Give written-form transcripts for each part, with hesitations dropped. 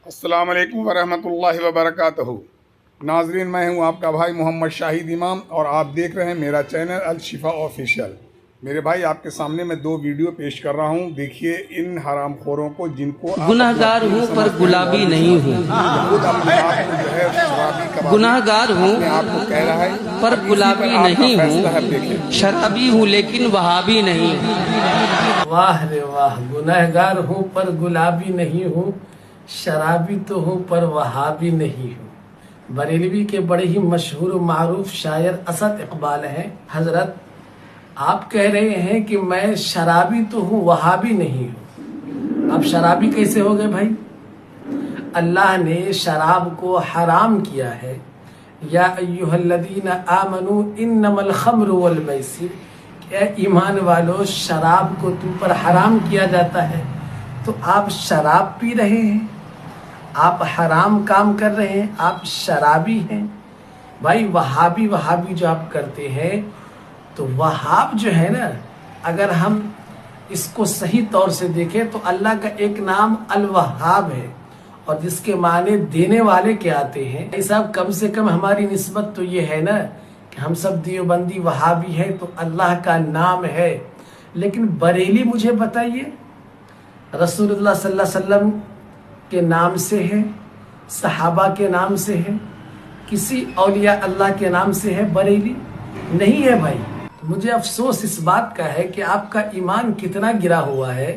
अस्सलाम वालेकुम वरहमतुल्लाहि वबरकातुहू। नाजरीन, मैं हूं आपका भाई मोहम्मद शाहिद इमाम और आप देख रहे हैं मेरा चैनल अल शिफा ऑफिशियल। मेरे भाई, आपके सामने मैं दो वीडियो पेश कर रहा हूं। देखिए इन हरामखोरों को, जिनको गुनाहगार हूँ पर गुलाबी नहीं हूँ। खुद अपने आप को जो है शराबी कबाबी गुनाहगार हूँ अपने आप को कह रहा है, पर गुलाबी नहीं हूँ। देखिए। शराबी हूँ लेकिन वहाबी नहीं। वाह रे वाह, गुनहगार हूँ पर गुलाबी नहीं हूँ, शराबी तो हूँ पर वहाबी नहीं हूँ। बरेलवी के बड़े ही मशहूर मारूफ शायर असद इकबाल हैं। हजरत, आप कह रहे हैं कि मैं शराबी तो हूँ वहाबी नहीं हूँ। अब शराबी कैसे हो गए भाई? अल्लाह ने शराब को हराम किया है। या अय्युहल्लज़ीना आमनू इन्नमल खम्रु वल मैसिर, ईमान वालों, शराब को तुम पर हराम किया जाता है तो आप शराब पी रहे हैं, आप हराम काम कर रहे हैं, आप शराबी हैं। भाई वहाबी वहाबी जो आप करते हैं, तो वहाब जो है ना, अगर हम इसको सही तौर से देखें तो अल्लाह का एक नाम अल वहाब है, और जिसके माने देने वाले के आते हैं। भाई साहब, कम से कम हमारी निस्बत तो ये है ना कि हम सब देवबंदी वहाबी हैं, तो अल्लाह का नाम है। लेकिन बरेली मुझे बताइए, रसूलुल्लाह सल्लल्लाहु अलैहि वसल्लम के नाम से है, सहाबा के नाम से है, किसी औलिया अल्लाह के नाम से है बरेली? नहीं है भाई। मुझे अफसोस इस बात का है कि आपका ईमान कितना गिरा हुआ है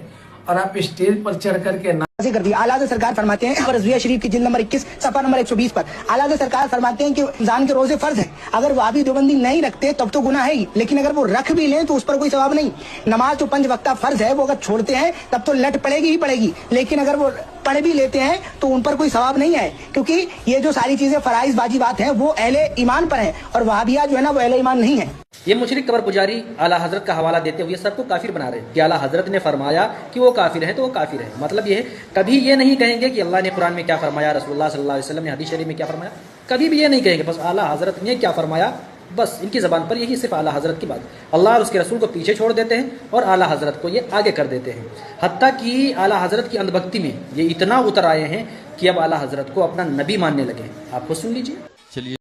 और आप स्टेज पर चढ़ करके कर दिया। आला हज़रत सरकार फरमाते हैं रज़विया शरीफ की जिल्द नंबर 21 सफा नंबर 120 पर आला हज़रत सरकार फरमाते हैं कि रमजान के रोजे फर्ज है। अगर वहाबी देवबंदी नहीं रखते तब तो गुनाह है ही, लेकिन अगर वो रख भी लें तो उस पर कोई सवाब नहीं। नमाज तो 5 वक्ता फर्ज है, वो अगर छोड़ते हैं तब तो लट पड़ेगी ही पड़ेगी, लेकिन अगर वो पढ़ भी लेते हैं तो उन पर कोई सवाब नहीं है, क्योंकि ये जो सारी चीजें फराइज वाजिबात हैं वो अहले ईमान पर है, और वहाबिया जो है ना वो अहले ईमान नहीं है। ये मुशरिक कबर पुजारी आला हजरत का हवाला देते हुए सबको काफिर बना रहे हैं कि आला हजरत ने फरमाया कि वो काफिर है तो वो काफिर है। मतलब ये है, कभी ये नहीं कहेंगे कि अल्लाह ने कुरान में क्या फरमाया, रसूलुल्लाह सल्लल्लाहु अलैहि वसल्लम ने हदीस शरीफ में क्या फरमाया, कभी भी ये नहीं कहेंगे। बस आला हजरत ने क्या फरमाया, बस इनकी ज़बान पर यही सिर्फ आला हजरत की बात। अल्लाह और उसके रसूल को पीछे छोड़ देते हैं और आला हजरत को ये आगे कर देते हैं। हत्ता कि आला हजरत की अंधभक्ति में ये इतना उतर आए हैं कि अब आला हजरत को अपना नबी मानने लगे। आप खुद सुन लीजिए। चलिए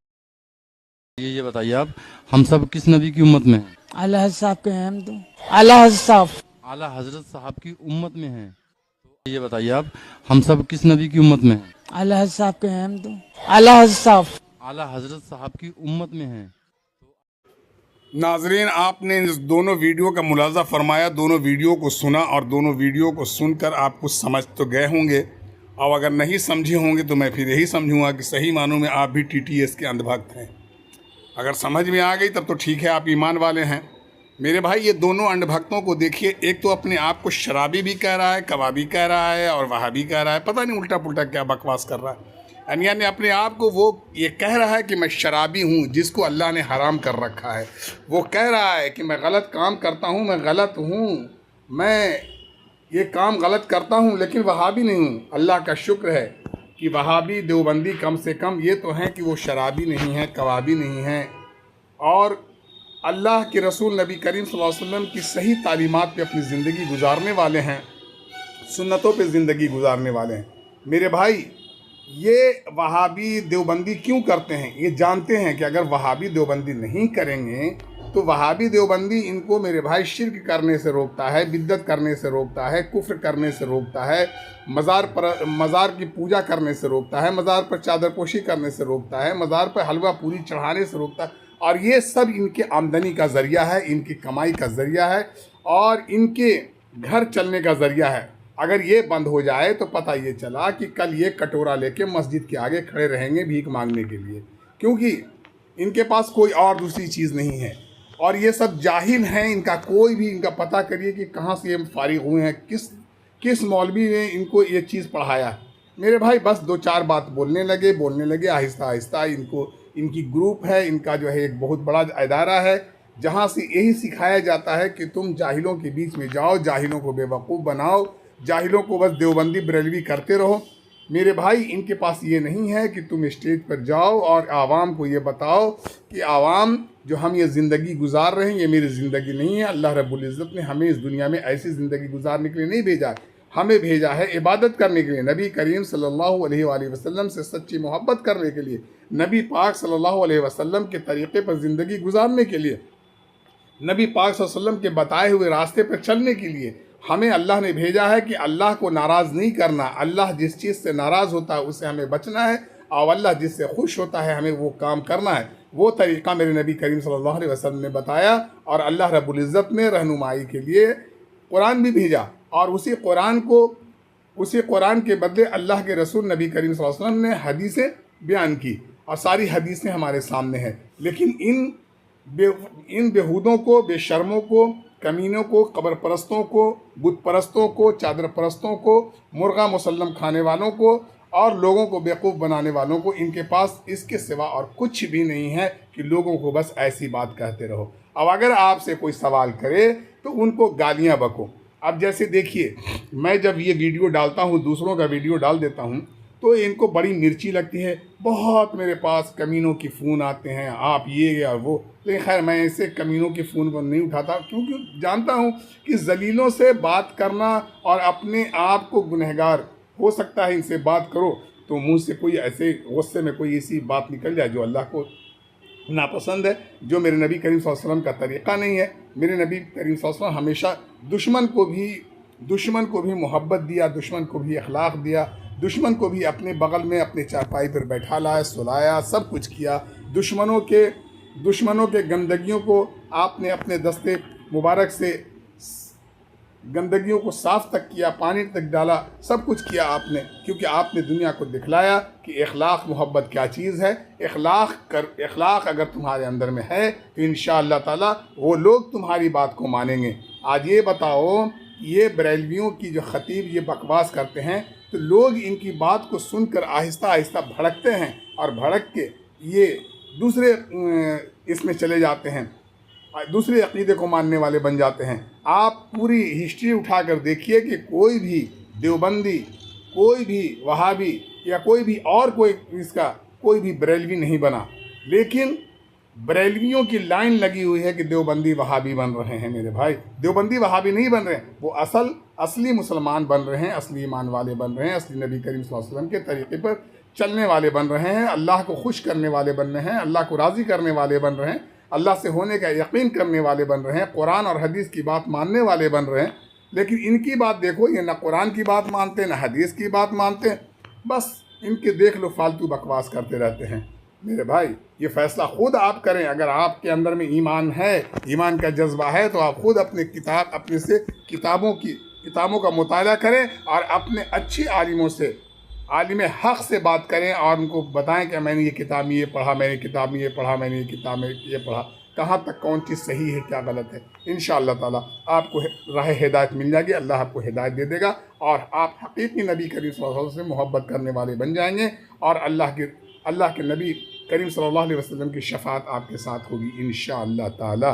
ये बताइए, आप हम सब किस नबी की उम्मत में हैं? आला हज़रत साहब के हैं हम तो। आला हज़रत साहब, आला हजरत साहब की उम्मत में हैं। तो ये बताइए, आप हम सब किस नबी की उम्मत में हैं? आला हज़रत साहब के हैं हम तो। आला हज़रत साहब, आला हजरत साहब की उम्मत में हैं। नाजरीन, आपने इस दोनों वीडियो का मुलाजा फरमाया, दोनों वीडियो को सुना और दोनों वीडियो को सुनकर आप कुछ समझ तो गए होंगे। और अगर नहीं समझे होंगे तो मैं फिर यही समझूंगा कि सही मानों में आप भी TTS के अंधभक्त हैं। अगर समझ में आ गई तब तो ठीक है, आप ईमान वाले हैं। मेरे भाई, ये दोनों अंधभक्तों को देखिए, एक तो अपने आप को शराबी भी कह रहा है, कबाबी कह रहा है और वहाबी कह रहा है, पता नहीं उल्टा पुल्टा क्या बकवास कर रहा है। यानी अपने आप को वो ये कह रहा है कि मैं शराबी हूँ, जिसको अल्लाह ने हराम कर रखा है। वो कह रहा है कि मैं गलत काम करता हूँ, मैं गलत हूँ, मैं ये काम गलत करता हूँ, लेकिन वहाबी नहीं हूँ। अल्लाह का शुक्र है कि वहाबी देवबंदी कम से कम ये तो हैं कि वो शराबी नहीं हैं, कबाबी नहीं हैं, और अल्लाह के रसूल नबी करीम सल्लल्लाहु अलैहि वसल्लम की सही तालीमात पे अपनी ज़िंदगी गुजारने वाले हैं, सुन्नतों पे ज़िंदगी गुजारने वाले हैं। मेरे भाई, ये वहाबी देवबंदी क्यों करते हैं? ये जानते हैं कि अगर वहाबी देवबंदी नहीं करेंगे तो वहाबी देवबंदी इनको, मेरे भाई, शिर्क करने से रोकता है, बिद्दत करने से रोकता है, कुफ्र करने से रोकता है, मज़ार की पूजा करने से रोकता है, मज़ार पर चादरपोशी करने से रोकता है, मज़ार पर हलवा पूरी चढ़ाने से रोकता है। और ये सब इनके आमदनी का ज़रिया है, इनकी कमाई का ज़रिया है और इनके घर चलने का ज़रिया है। अगर ये बंद हो जाए तो पता ये चला कि कल ये कटोरा लेके मस्जिद के आगे खड़े रहेंगे भीख मांगने के लिए, क्योंकि इनके पास कोई और दूसरी चीज़ नहीं है। और ये सब जाहिल हैं, इनका कोई भी, इनका पता करिए कि कहाँ से ये फारिग हुए हैं, किस मौलवी ने इनको ये चीज़ पढ़ाया। मेरे भाई, बस 2-4 बात बोलने लगे आहिस्ता आहिस्ता। इनकी ग्रुप है, इनका जो है एक बहुत बड़ा इदारा है, जहाँ से यही सिखाया जाता है कि तुम जाहिलों के बीच में जाओ, जाहिलों को बेवकूफ़ बनाओ, जाहिलों को बस देवबंदी बरेलवी करते रहो। मेरे भाई, इनके पास ये नहीं है कि तुम स्टेज पर जाओ और आवाम को ये बताओ कि आवाम, जो हम ये ज़िंदगी गुजार रहे हैं, ये मेरी ज़िंदगी नहीं है। अल्लाह रब्बुल इज़्ज़त ने हमें इस दुनिया में ऐसी ज़िंदगी गुजारने के लिए नहीं भेजा। हमें भेजा है इबादत करने के लिए, नबी करीम सल्लल्लाहु अलैहि वसल्लम से सच्ची मोहब्बत करने के लिए, नबी पाक सल्लल्लाहु अलैहि वसल्लम के तरीक़े पर ज़िंदगी गुजारने के लिए, नबी पाक सल्लल्लाहु अलैहि वसल्लम के बताए हुए रास्ते पर चलने के लिए हमें अल्लाह ने भेजा है कि अल्लाह को नाराज़ नहीं करना। अल्लाह जिस चीज़ से नाराज़ होता है उससे हमें बचना है, और अल्लाह जिससे खुश होता है हमें वो काम करना है। वो तरीक़ा मेरे नबी करीम सल्लल्लाहु अलैहि वसल्लम ने बताया, और अल्लाह रब्बुल इज़्ज़त ने रहनुमाई के लिए कुरान भी भेजा, और उसी कुरान के बदले अल्लाह के रसूल नबी करीम सल्लल्लाहु अलैहि वसल्लम ने हदीसें बयान की, और सारी हदीसें हमारे सामने हैं। लेकिन इन बेहूदों को, बेशर्मों को, कमीनों को, कब्र परस्तों को, बुत परस्तों को, चादर परस्तों को, मुर्गा मुसल्लम खाने वालों को और लोगों को बेवकूफ़ बनाने वालों को, इनके पास इसके सिवा और कुछ भी नहीं है कि लोगों को बस ऐसी बात कहते रहो। अब अगर आपसे कोई सवाल करे तो उनको गालियाँ बको। अब जैसे देखिए, मैं जब ये वीडियो डालता हूँ, दूसरों का वीडियो डाल देता हूँ, तो इनको बड़ी मिर्ची लगती है, बहुत मेरे पास कमीनों की फ़ोन आते हैं, आप ये या वो। लेकिन खैर मैं ऐसे कमीनों की फ़ोन को नहीं उठाता, क्योंकि जानता हूँ कि जलीलों से बात करना और अपने आप को गुनहगार, हो सकता है इनसे बात करो तो मुँह से कोई ऐसे गुस्से में कोई ऐसी बात निकल जाए जो अल्लाह को नापसंद है, जो मेरे नबी करीम सल्लल्लाहु अलैहि वसल्लम का तरीक़ा नहीं है। मेरे नबी करीम सल्लल्लाहु अलैहि वसल्लम हमेशा दुश्मन को भी मोहब्बत दिया, दुश्मन को भी अखलाक दिया, दुश्मन को भी अपने बगल में अपने चारपाई पर बैठा लाया, सुलाया, सब कुछ किया। दुश्मनों के गंदगियों को आपने अपने दस्ते मुबारक से गंदगियों को साफ़ तक किया, पानी तक डाला, सब कुछ किया आपने, क्योंकि आपने दुनिया को दिखलाया कि इखलाक मोहब्बत क्या चीज़ है। इखलाक अगर तुम्हारे अंदर में है तो इंशाअल्लाह ताला वो लोग तुम्हारी बात को मानेंगे। आज ये बताओ, ये बरेलवियों की जो ख़तीब ये बकवास करते हैं, तो लोग इनकी बात को सुनकर आहिस्ता आहिस्ता भड़कते हैं, और भड़क के ये दूसरे इसमें चले जाते हैं, दूसरे अक़ीदे को मानने वाले बन जाते हैं। आप पूरी हिस्ट्री उठाकर देखिए कि कोई भी देवबंदी, कोई भी वहाबी या कोई भी और कोई भी बरेलवी नहीं बना, लेकिन बरेलवियों की लाइन लगी हुई है कि देवबंदी वहाबी बन रहे हैं। मेरे भाई, देवबंदी वहाबी नहीं बन रहे हैं, वो असली मुसलमान बन रहे हैं, असली ईमान वाले बन रहे हैं, असली नबी करीम सल्लल्लाहु अलैहि वसल्लम के तरीक़े पर चलने वाले बन रहे हैं, अल्लाह को खुश करने वाले बन रहे हैं, अल्लाह को राज़ी करने वाले बन रहे हैं, अल्लाह से होने का यकीन करने वाले बन रहे हैं, कुरान और हदीस की बात मानने वाले बन रहे हैं। लेकिन इनकी बात देखो, ये ना कुरान की बात मानते ना हदीस की बात मानते, बस इनके देख लो फालतू बकवास करते रहते हैं। मेरे भाई, ये फ़ैसला ख़ुद आप करें। अगर आपके अंदर में ईमान है, ईमान का जज्बा है, तो आप ख़ुद अपने से किताबों का मुताला करें और अपने अच्छी आलिमों से, आलिम हक़ से बात करें और उनको बताएं कि मैंने ये किताब में ये पढ़ा, मैंने किताब में ये पढ़ा, मैंने ये किताब में ये पढ़ा, कहाँ तक कौन चीज़ सही है, क्या गलत है। इंशाअल्लाह ताला आपको राह हिदायत मिल जाएगी, अल्लाह आपको हिदायत दे देगा, और आप हकीकी नबी करीम सल्लल्लाहु अलैहि वसल्लम से मोहब्बत करने वाले बन जाएंगे, और अल्लाह के नबी करीम सल्लल्लाहु अलैहि वसल्लम की शफ़ाअत आपके साथ होगी इंशाअल्लाह ताला।